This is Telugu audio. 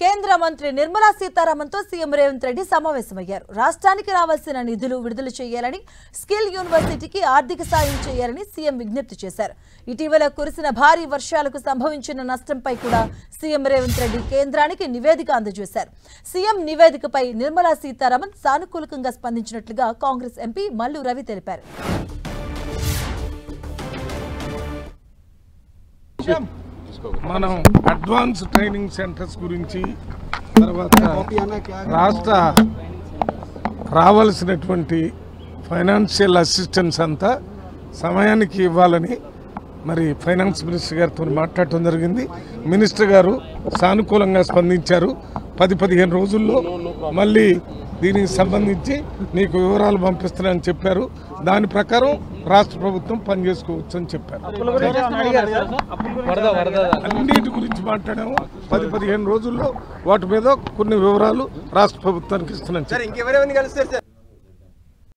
కేంద్ర మంత్రి నిర్మలా సీతారామన్తో సీఎం రేవంత్ రెడ్డి సమావేశమయ్యారు. రాష్ట్రానికి రావాల్సిన నిధులు విడుదల చేయాలని, స్కిల్ యూనివర్సిటీకి ఆర్థిక సాయం చేయాలని సీఎం విజ్ఞప్తి చేశారు. ఇటీవల కురిసిన భారీ వర్షాలకు సంభవించిన నష్టంపై కూడా సీఎం రేవంత్ రెడ్డి కేంద్రానికి నివేదిక అందజేశారు. సీఎం నివేదికపై నిర్మలా సీతారామన్ సానుకూలంగా స్పందించినట్లుగా కాంగ్రెస్ ఎంపీ మల్లు రవి తెలిపారు. మనం అడ్వాన్స్ ట్రైనింగ్ సెంటర్స్ గురించి, తర్వాత రాష్ట్ర రావాల్సినటువంటి ఫైనాన్షియల్ అసిస్టెన్స్ అంతా సమయానికి ఇవ్వాలని మరి ఫైనాన్స్ మినిస్టర్ గారితో మాట్లాడటం జరిగింది. మినిస్టర్ గారు సానుకూలంగా స్పందించారు. 10-15 రోజుల్లో మళ్ళీ దీనికి సంబంధించి నీకు వివరాలు పంపిస్తానని చెప్పారు. దాని ప్రకారం రాష్ట్ర ప్రభుత్వం పనిచేసుకోవచ్చు అని చెప్పారు. అన్నిటి గురించి మాట్లాడాము. 10-15 రోజుల్లో వాటి మీద కొన్ని వివరాలు రాష్ట్ర ప్రభుత్వానికి ఇస్తున్నాను.